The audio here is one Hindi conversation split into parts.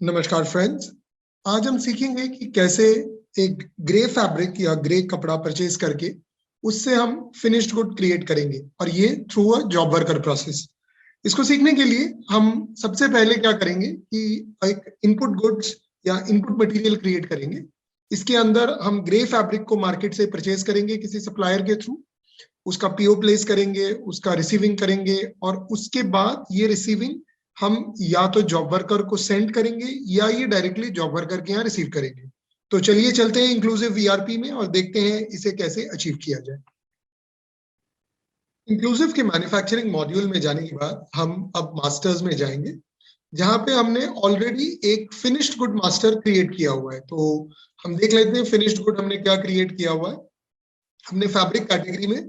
नमस्कार फ्रेंड्स। आज हम सीखेंगे कि कैसे एक ग्रे फैब्रिक या ग्रे कपड़ा परचेज करके उससे हम फिनिश्ड गुड क्रिएट करेंगे, और ये through a job worker process. इसको सीखने के लिए हम सबसे पहले क्या करेंगे कि एक इनपुट गुड्स या इनपुट मटेरियल क्रिएट करेंगे। इसके अंदर हम ग्रे फैब्रिक को मार्केट से परचेज करेंगे किसी सप्लायर के थ्रू, उसका पीओ प्लेस करेंगे, उसका रिसीविंग करेंगे, और उसके बाद ये रिसीविंग हम या तो जॉब वर्कर को सेंड करेंगे या ये डायरेक्टली जॉब वर्कर के यहाँ रिसीव करेंगे। तो चलिए चलते हैं इंक्लूसिव वीआरपी में और देखते हैं इसे कैसे अचीव किया जाए। इंक्लूसिव के मैन्युफैक्चरिंग मॉड्यूल में जाने के बाद हम अब मास्टर्स में जाएंगे, जहां पे हमने ऑलरेडी एक फिनिश्ड गुड मास्टर क्रिएट किया हुआ है। तो हम देख लेते हैं फिनिश्ड गुड हमने क्या क्रिएट किया हुआ है। हमने फैब्रिक कैटेगरी में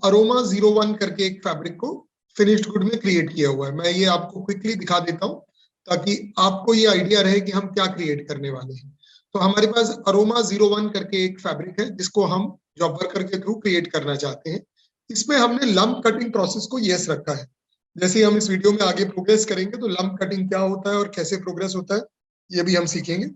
अरोमा 01 करके एक फैब्रिक को फिनिश्ड गुड में क्रिएट किया हुआ है। मैं ये आपको क्विकली दिखा देता हूँ ताकि आपको ये आइडिया रहे कि हम क्या क्रिएट करने वाले हैं। तो हमारे पास अरोमा 01 करके एक फैब्रिक है जिसको हम जॉब वर्कर के थ्रू क्रिएट करना चाहते हैं। इसमें हमने लंप कटिंग प्रोसेस को यस रखा है। जैसे हम इस वीडियो में आगे प्रोग्रेस करेंगे तो लंप कटिंग क्या होता है और कैसे प्रोग्रेस होता है ये भी हम सीखेंगे।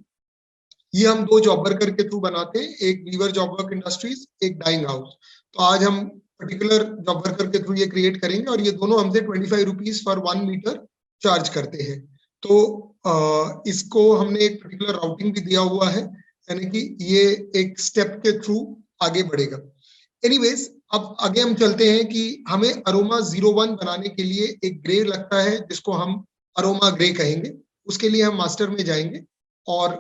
ये हम दो जॉब वर्कर के थ्रू बनाते हैं, एक वीवर जॉब वर्क इंडस्ट्रीज, एक डाइंग हाउस। तो आज हम पर्टिकुलर जॉब वर्कर के थ्रू ये क्रिएट करेंगे और ये दोनों हमसे 25 रुपीज फॉर 1 मीटर चार्ज करते हैं। तो इसको हमने एक पर्टिकुलर राउटिंग भी दिया हुआ है, यानी कि ये एक स्टेप के थ्रू आगे बढ़ेगा। एनीवेज, अब आगे हम चलते हैं कि हमें अरोमा 01 बनाने के लिए एक ग्रे लगता है जिसको हम अरोमा ग्रे कहेंगे। उसके लिए हम मास्टर में जाएंगे और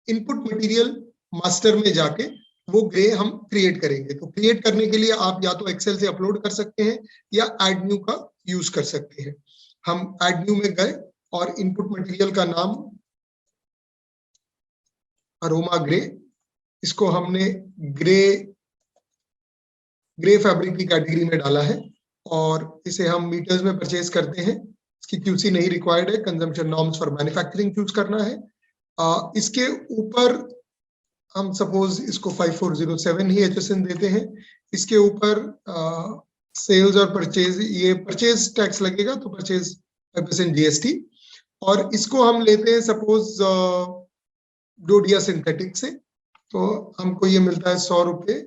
इनपुट मटेरियल मास्टर में जाके वो ग्रे हम क्रिएट करेंगे। तो क्रिएट करने के लिए आप या तो एक्सेल से अपलोड कर सकते हैं या एड न्यू का यूज कर सकते हैं। हम एड न्यू में गए और इनपुट मटेरियल का नाम अरोमा ग्रे, इसको हमने ग्रे फैब्रिक की कैटेगरी में डाला है और इसे हम मीटर्स में परचेज करते हैं। इसकी क्यूसी नहीं रिक्वायर्ड है, consumption norms for manufacturing choose करना है। इसके ऊपर हम सपोज इसको 5407 ही एचएसएन देते हैं। इसके ऊपर सेल्स और परचेज, ये परचेज टैक्स लगेगा तो परचेज 5% जीएसटी, और इसको हम लेते हैं सपोज डोडिया सिंथेटिक से। तो हमको ये मिलता है 100 रुपये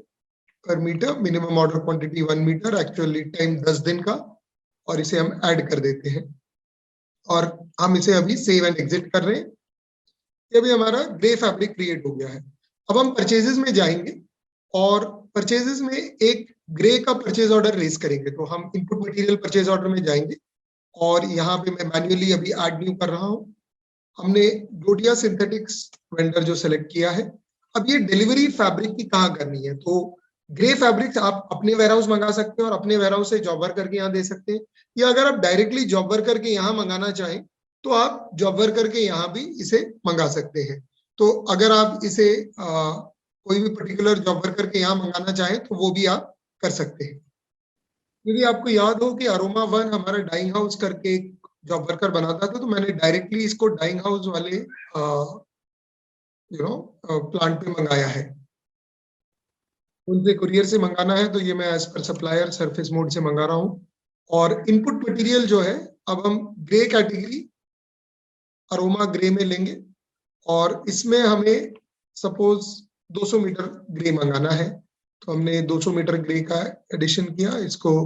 per metre, minimum order quantity 1 metre, actually time 10 दिन का, और इसे हम ऐड कर देते हैं और हम इसे अभी सेव एंड एग्जिट कर रहे हैं। ये भी हमारा ग्रे फैब्रिक क्रिएट हो गया है। अब हम परचेजेस में जाएंगे और परचेजेस में एक ग्रे का परचेज ऑर्डर रेज करेंगे। तो हम इनपुट मटेरियल परचेज ऑर्डर में जाएंगे और यहाँ पे मैं मैन्युअली अभी ऐड न्यू कर रहा हूँ। हमने डोडिया सिंथेटिक्स वेंडर जो सेलेक्ट किया है। अब ये डिलीवरी फैब्रिक की कहाँ करनी है, तो ग्रे फैब्रिक्स आप अपने वेयरहाउस मंगा सकते हैं और अपने वेयरहाउस से जॉब वर्कर के यहाँ दे सकते हैं, या अगर आप डायरेक्टली जॉब वर्कर के यहाँ मंगाना चाहें तो आप जॉब वर्कर के यहाँ भी इसे मंगा सकते हैं। तो अगर आप इसे कोई भी पर्टिकुलर जॉब वर्कर के यहाँ मंगाना चाहें तो वो भी आप कर सकते हैं। यदि आपको याद हो कि अरोमा 1 हमारा डाइंग हाउस करके एक जॉब वर्कर बनाता था, तो मैंने डायरेक्टली इसको डाइंग हाउस वाले प्लांट पे मंगाया है। उनसे कुरियर से मंगाना है तो ये मैं as per supplier surface mode से मंगा रहा हूँ। और इनपुट मटेरियल जो है अब हम ग्रे कैटेगरी अरोमा ग्रे में लेंगे और इसमें हमें सपोज 200 मीटर ग्रे मंगाना है। तो हमने 200 मीटर ग्रे का एडिशन किया, इसको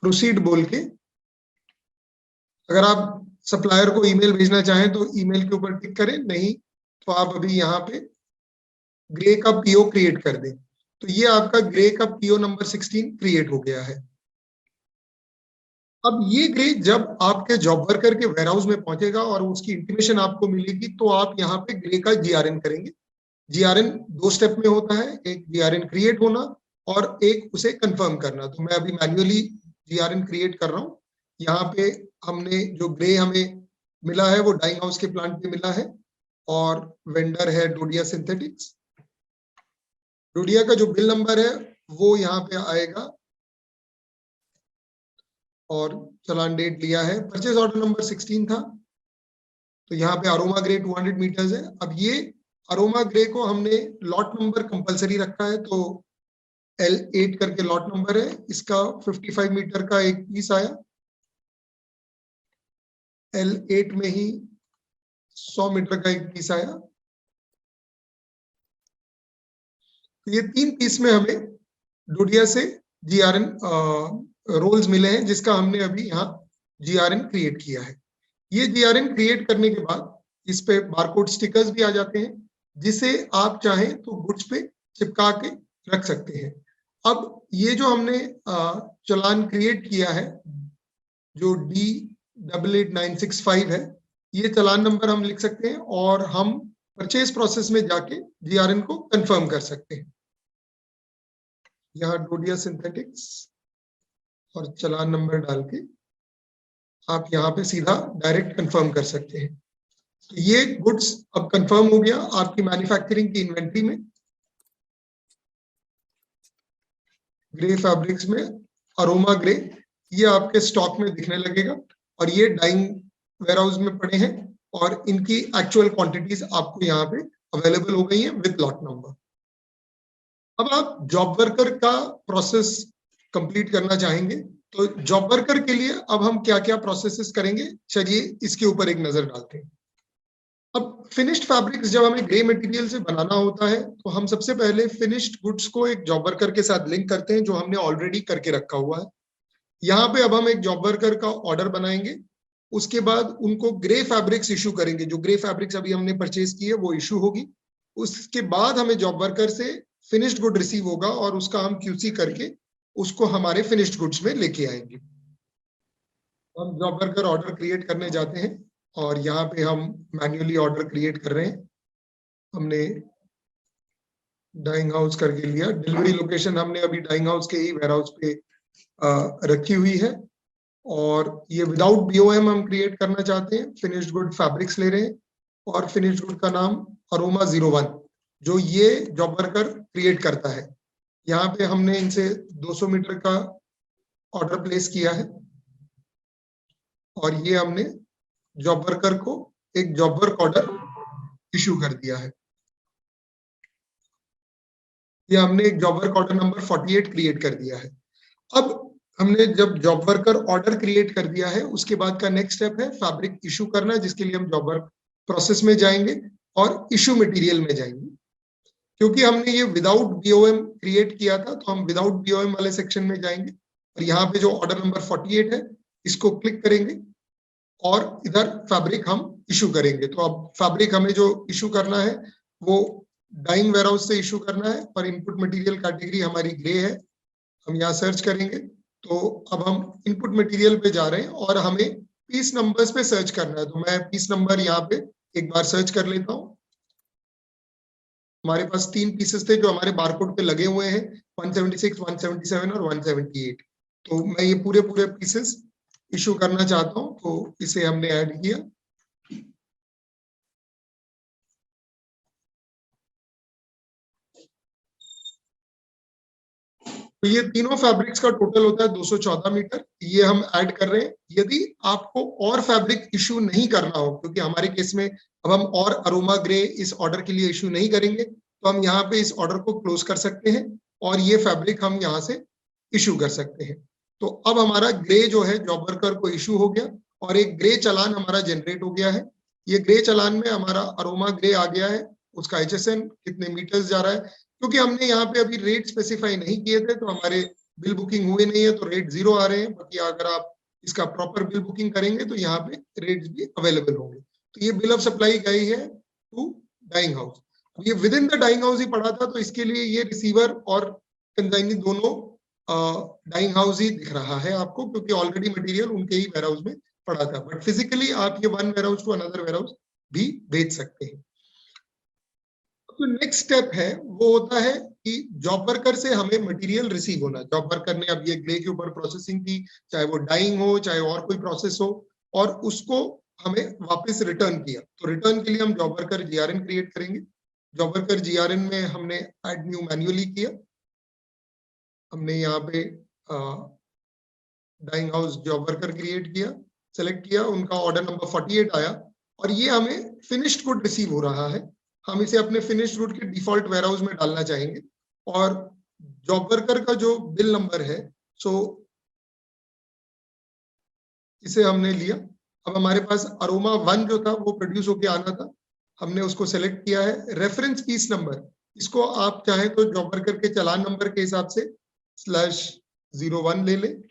प्रोसीड बोल के। अगर आप सप्लायर को ईमेल भेजना चाहें तो ईमेल के ऊपर टिक करें, नहीं तो आप अभी यहाँ पे ग्रे का पीओ क्रिएट कर दें। तो ये आपका ग्रे का पीओ नंबर 16 क्रिएट हो गया है। अब ये ग्रे जब आपके जॉब वर्कर के वेयरहाउस में पहुंचेगा और उसकी इंटीमेशन आपको मिलेगी तो आप यहाँ पे ग्रे का जीआरएन करेंगे। जीआरएन 2 स्टेप में होता है, एक जीआरएन क्रिएट होना और एक उसे कंफर्म करना। तो मैं अभी मैन्युअली जीआरएन क्रिएट कर रहा हूँ। यहाँ पे हमने जो ग्रे हमें मिला है वो डाइंग हाउस के प्लांट पे मिला है और वेंडर है डोडिया सिंथेटिक्स। डोडिया का जो बिल नंबर है वो यहाँ पे आएगा और चलान डेट लिया है। परचेज ऑर्डर नंबर 16 था, तो यहाँ पे अरोमा ग्रे 200 मीटर्स है। अब ये अरोमा ग्रे को हमने लॉट नंबर कंपलसरी रखा है, तो L8 करके लॉट नंबर है। इसका 55 मीटर का एक पीस आया, L8 में ही 100 मीटर का एक पीस आया। तो ये 3 पीस में हमें डोडिया से जीआरएन रोल्स मिले हैं, जिसका हमने अभी यहाँ जीआरएन क्रिएट किया है। ये जीआरएन क्रिएट करने के बाद इस पे बारकोड स्टिकर्स भी आ जाते हैं, जिसे आप चाहें तो गुड्स पे चिपका के रख सकते हैं। अब ये जो हमने चालान क्रिएट किया है, जो D88965 है, ये चालान नंबर हम लिख सकते हैं और हम परचेज प्रोसेस में जाके जीआरएन को कंफर्म कर सकते हैं। यहाँ डोडिया सिंथेटिक्स और चालान नंबर डाल के आप यहाँ पे सीधा डायरेक्ट कंफर्म कर सकते हैं। तो ये गुड्स अब कंफर्म हो गया आपकी मैन्युफैक्चरिंग की इन्वेंट्री में। ग्रे फैब्रिक्स में अरोमा ग्रे, ये आपके स्टॉक में दिखने लगेगा और ये डाइंग वेयरहाउस में पड़े हैं और इनकी एक्चुअल क्वांटिटीज आपको यहाँ पे अवेलेबल हो गई हैं विद लॉट नंबर। अब आप जॉब वर्कर का प्रोसेस कंप्लीट करना चाहेंगे, तो जॉब वर्कर के लिए अब हम क्या क्या प्रोसेसेस करेंगे, चलिए इसके ऊपर एक नजर डालते हैं। अब फिनिश्ड फैब्रिक्स जब हमें ग्रे मटेरियल से बनाना होता है, तो हम सबसे पहले फिनिश्ड गुड्स को एक जॉब वर्कर के साथ लिंक करते हैं, जो हमने ऑलरेडी करके रखा हुआ है। यहाँ पे अब हम एक जॉब वर्कर का ऑर्डर बनाएंगे, उसके बाद उनको ग्रे फैब्रिक्स इशू करेंगे। जो ग्रे फैब्रिक्स अभी हमने परचेज की है वो इशू होगी। उसके बाद हमें जॉब वर्कर से फिनिश्ड गुड रिसीव होगा और उसका हम क्यूसी करके उसको हमारे फिनिश्ड गुड्स में लेके आएंगे। हम जॉब वर्कर ऑर्डर क्रिएट करने जाते हैं और यहाँ पे हम मैन्युअली ऑर्डर क्रिएट कर रहे हैं। हमने डाइंग हाउस करके लिया, डिलीवरी लोकेशन हमने अभी डाइंग हाउस के ही वेयर हाउस पे रखी हुई है और ये विदाउट बीओएम हम क्रिएट करना चाहते हैं। फिनिश्ड गुड फैब्रिक्स ले रहे हैं और फिनिश्ड गुड का नाम अरोमा 01, जो ये जॉब वर्कर क्रिएट करता है। यहाँ पे हमने इनसे 200 मीटर का ऑर्डर प्लेस किया है और ये हमने जॉब वर्कर को एक जॉब वर्क ऑर्डर इशू कर दिया है। ये हमने एक job work order number 48 create कर दिया है। अब हमने जब जॉब वर्कर ऑर्डर क्रिएट कर दिया है, उसके बाद का नेक्स्ट स्टेप है फैब्रिक इशू करना, जिसके लिए हम जॉब वर्क प्रोसेस में जाएंगे और इशू मटेरियल में जाएंगे। क्योंकि हमने ये विदाउट बीओएम क्रिएट किया था, तो हम विदाउट बीओएम वाले सेक्शन में जाएंगे और यहाँ पे जो ऑर्डर नंबर 48 है, इसको क्लिक करेंगे और इधर फैब्रिक हम इशू करेंगे। तो अब फैब्रिक हमें जो इशू करना है वो डाइंग वेयरहाउस से इशू करना है और इनपुट मटेरियल कैटेगरी हमारी ग्रे है। हम यहाँ सर्च करेंगे, तो अब हम इनपुट मटेरियल पे जा रहे हैं और हमें पीस नंबर्स पे सर्च करना है। तो मैं पीस नंबर यहाँ पे एक बार सर्च कर लेता हूँ। हमारे पास 3 पीसेस थे जो हमारे बारकोड पे लगे हुए हैं, 176, 177 और 178। तो मैं ये पूरे पीसेस इशू करना चाहता हूँ, तो इसे हमने ऐड किया। तो ये तीनों फैब्रिक्स का टोटल होता है 214 मीटर, ये हम ऐड कर रहे हैं। यदि आपको और फैब्रिक इशू नहीं करना हो, क्योंकि हमारे केस में अब हम और अरोमा ग्रे इस ऑर्डर के लिए इशू नहीं करेंगे, तो हम यहाँ पे इस ऑर्डर को क्लोज कर सकते हैं और ये फैब्रिक हम यहाँ से इशू कर सकते हैं। तो अब हमारा ग्रे जो है जॉब वर्कर को इशू हो गया और एक ग्रे चालान हमारा जनरेट हो गया है। ये ग्रे चालान में हमारा अरोमा ग्रे आ गया है, उसका HSN कितने मीटर्स जा रहा है। क्योंकि हमने यहाँ पे अभी रेट स्पेसिफाई नहीं किए थे, तो हमारे बिल बुकिंग हुए नहीं है, तो रेट 0 आ रहे हैं। बाकी अगर आप इसका प्रॉपर बिल बुकिंग करेंगे तो यहाँ पे रेट्स भी अवेलेबल होंगे। तो ये बिल ऑफ सप्लाई गई है टू डाइंग हाउस। ये with in the dyeing house ही पड़ा था, तो इसके लिए ये रिसीवर और कंसाइनी दोनों डाइंग हाउस ही दिख रहा है आपको, क्योंकि ऑलरेडी मटेरियल उनके ही वेयर हाउस में पड़ा था। बट फिजिकली आप ये one warehouse to another warehouse भी भेज सकते हैं। तो नेक्स्ट स्टेप है वो होता है कि जॉब वर्कर से हमें मटेरियल रिसीव होना। जॉब वर्कर ने अब ये ग्रे के ऊपर प्रोसेसिंग की, चाहे वो डाइंग हो चाहे और कोई प्रोसेस हो, और उसको हमें वापस रिटर्न किया। तो रिटर्न के लिए हम जॉब वर्कर जीआरएन क्रिएट करेंगे। जॉब वर्कर जीआरएन में हमने ऐड न्यू मैन्युअली किया। हमने यहाँ पे dyeing house job worker create किया, सेलेक्ट किया, उनका ऑर्डर नंबर 48 आया और ये हमें फिनिश्ड गुड रिसीव हो रहा है। हम इसे अपने फिनिश्ड गुड के डिफॉल्ट वेयरहाउस में डालना चाहेंगे और जॉब वर्कर का जो बिल नंबर है, सो इसे हमने लिया अब हमारे पास अरोमा 1 जो था वो प्रोड्यूस होके आना था, हमने उसको सेलेक्ट किया है। रेफरेंस पीस नंबर, इसको आप चाहे तो जॉब वर्कर के चालान नंबर के हिसाब से /01 ले लें,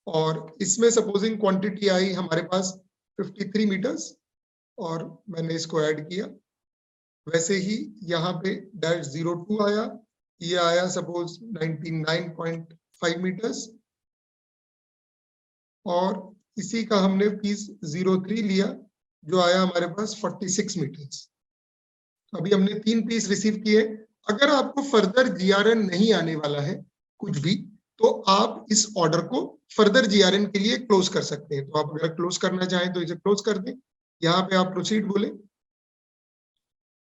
और इसमें सपोजिंग क्वांटिटी आई हमारे पास 53 मीटर्स, और मैंने इसको ऐड किया। वैसे ही यहाँ पे -02 आया, ये आया सपोज 99.5 मीटर्स, और इसी का हमने पीस 03 लिया जो आया हमारे पास 46 मीटर्स। अभी हमने 3 पीस रिसीव किए। अगर आपको फर्दर जीआरएन नहीं आने वाला है कुछ भी, तो आप इस ऑर्डर को फर्दर जीआरएन के लिए क्लोज कर सकते हैं। तो आप अगर क्लोज करना चाहें तो इसे क्लोज कर दें, यहाँ पे आप प्रोसीड बोले,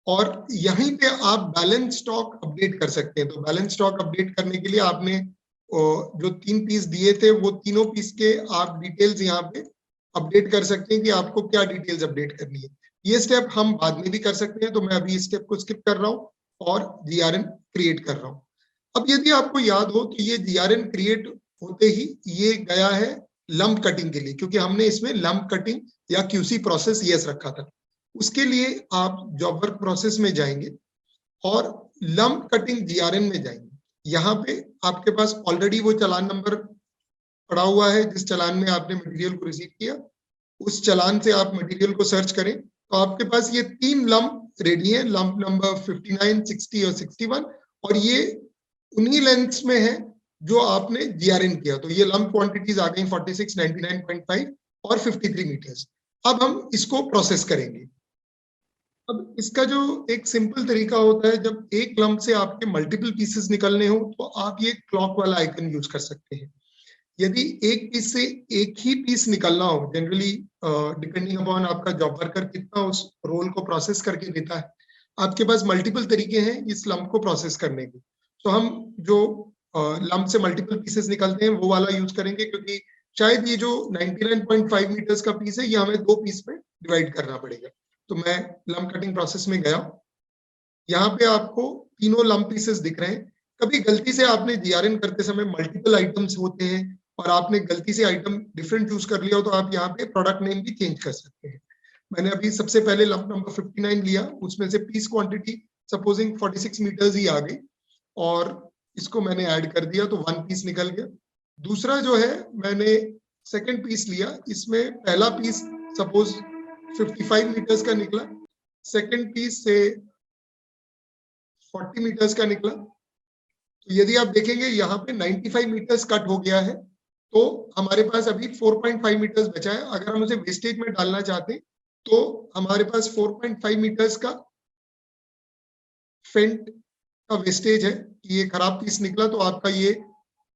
और यहीं पे आप बैलेंस स्टॉक अपडेट कर सकते हैं। तो बैलेंस स्टॉक अपडेट करने के लिए आपने जो 3 पीस दिए थे वो तीनों पीस के आप डिटेल्स यहाँ पे अपडेट कर सकते हैं कि आपको क्या डिटेल्स अपडेट करनी है। ये स्टेप हम बाद में भी कर सकते हैं, तो मैं अभी इस स्टेप को स्किप कर रहा हूँ और जीआरएन क्रिएट कर रहा हूँ। अब यदि आपको याद हो तो ये जीआरएन क्रिएट होते ही ये गया है लंप कटिंग के लिए, क्योंकि हमने इसमें लंप कटिंग या क्यूसी प्रोसेस यस रखा था। उसके लिए आप जॉब वर्क प्रोसेस में जाएंगे और लंप कटिंग जीआरएन में जाएंगे। यहाँ पे आपके पास ऑलरेडी वो चालान नंबर पड़ा हुआ है जिस चालान में आपने मटेरियल को रिसीव किया। उस चालान से आप मटेरियल को सर्च करें तो आपके पास ये 3 लंप रेडी है, लंप नंबर 59, 60 और 61, और ये उन्हीं लेंथ्स में है जो आपने जीआरएन किया। तो ये लंप क्वांटिटीज आ गई 46, 99.5 और 53 मीटर्स। अब हम इसको प्रोसेस करेंगे। अब इसका जो एक सिंपल तरीका होता है, जब एक लंप से आपके मल्टीपल पीसेस निकलने हो तो आप ये क्लॉक वाला आइकन यूज कर सकते हैं। यदि एक पीस से एक ही पीस निकलना हो, जनरली डिपेंडिंग अपॉन आपका जॉब वर्कर कितना उस रोल को प्रोसेस करके देता है, आपके पास मल्टीपल तरीके हैं इस लंप को प्रोसेस करने के। तो हम जो लंप से मल्टीपल पीसेस निकलते हैं वो वाला यूज करेंगे, क्योंकि शायद ये जो 99.5 मीटर्स का पीस है ये हमें 2 पीस में डिवाइड करना पड़ेगा। तो मैं लंप कटिंग प्रोसेस में गया, यहाँ पे आपको तीनों लंप पीसेस दिख रहे हैं। कभी गलती से आपने जीआरएन करते समय मल्टीपल आइटम्स होते हैं और आपने गलती से आइटम डिफरेंट चूज कर लिया हो, तो आप यहाँ पे प्रोडक्ट नेम भी चेंज कर सकते हैं। मैंने अभी सबसे पहले लंप नंबर 59 लिया, उसमें से पीस क्वांटिटी सपोजिंग 46 मीटर्स ही आ गई, और इसको मैंने ऐड कर दिया तो 1 पीस निकल गया। दूसरा जो है मैंने सेकंड पीस लिया, इसमें पहला पीस सपोज 55 मीटर्स का निकला, सेकंड पीस से 40 मीटर्स का निकला। तो यदि आप देखेंगे यहाँ पे 95 मीटर्स कट हो गया है, तो हमारे पास अभी 4.5 मीटर्स बचा है। अगर हम उसे वेस्टेज में डालना चाहते हैं तो हमारे पास 4.5 मीटर्स का फेंट का वेस्टेज है। ये खराब पीस निकला तो आपका ये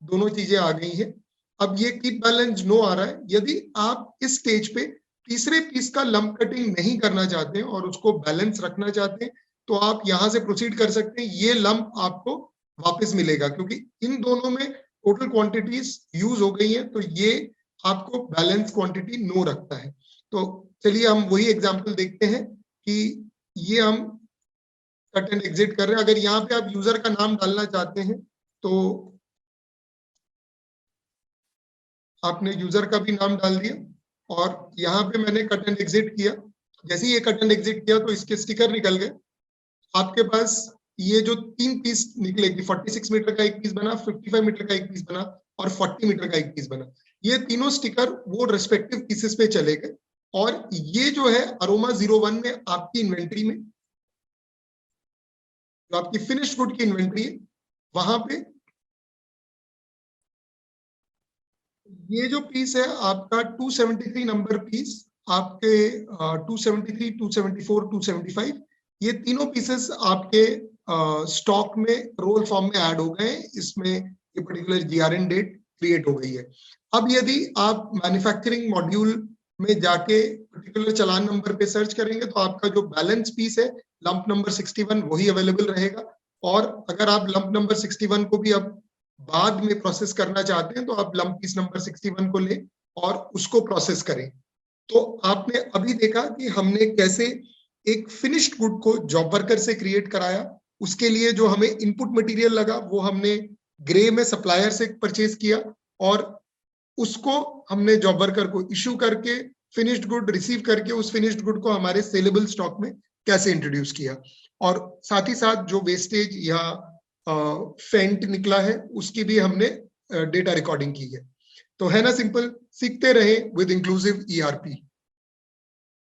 दोनों चीजें आ गई हैं। अब ये कीप बैलेंस नो आ रहा है। यदि आप इस स्टेज पे तीसरे पीस का लंप कटिंग नहीं करना चाहते हैं और उसको बैलेंस रखना चाहते हैं, तो आप यहां से प्रोसीड कर सकते हैं। ये लंप आपको वापस मिलेगा, क्योंकि इन दोनों में टोटल क्वांटिटीज यूज हो गई हैं, तो ये आपको बैलेंस क्वांटिटी नो रखता है। तो चलिए हम वही एग्जांपल देखते हैं कि ये हम कट एंड एग्जिट कर रहे हैं। अगर यहाँ पे आप यूजर का नाम डालना चाहते हैं तो आपने यूजर का भी नाम डाल दिया, और यहाँ पे मैंने कट एंड एग्जिट किया। जैसे ही ये कट एंड एग्जिट किया तो इसके स्टिकर निकल गए। आपके पास ये जो 3 पीस निकलेगी, 46 मीटर का एक पीस बना, 55 मीटर का एक पीस बना और 40 मीटर का एक पीस बना। ये तीनों स्टिकर वो रेस्पेक्टिव पीसेस पे चले गए, और ये जो है अरोमा 01 में आपकी इन्वेंट्री में, जो आपकी फिनिश गुड की इन्वेंट्री है, वहां पे ये जो पीस है आपका 273 नंबर पीस, आपके 273, 274, 275, ये तीनों पीसेस आपके स्टॉक में रोल फॉर्म में ऐड हो गए। इसमें ये पर्टिकुलर जीआरएन डेट क्रिएट हो गई है। अब यदि आप मैन्युफैक्चरिंग मॉड्यूल में जाके पर्टिकुलर चालान नंबर पे सर्च करेंगे तो आपका जो बैलेंस पीस है लंप नंबर 61 वही अवेलेबल रहेगा। और अगर आप लंप नंबर 61 को भी अब बाद में प्रोसेस करना चाहते हैं तो आप लंप पीस नंबर 61 को लें और उसको प्रोसेस करें। तो आपने अभी देखा कि हमने कैसे एक फिनिश्ड गुड को जॉब वर्कर से क्रिएट कराया। उसके लिए जो हमें इनपुट मटेरियल लगा वो हमने ग्रे में सप्लायर से परचेज किया, और उसको हमने जॉब वर्कर को इश्यू करके फिनिश्ड गुड रिसीव करके उस फिनिश्ड गुड को हमारे सेलेबल स्टॉक में कैसे इंट्रोड्यूस किया, और साथ ही साथ जो वेस्टेज या फेंट निकला है उसकी भी हमने डेटा रिकॉर्डिंग की है। तो है ना सिंपल, सीखते रहे विद इंक्लूसिव ईआरपी।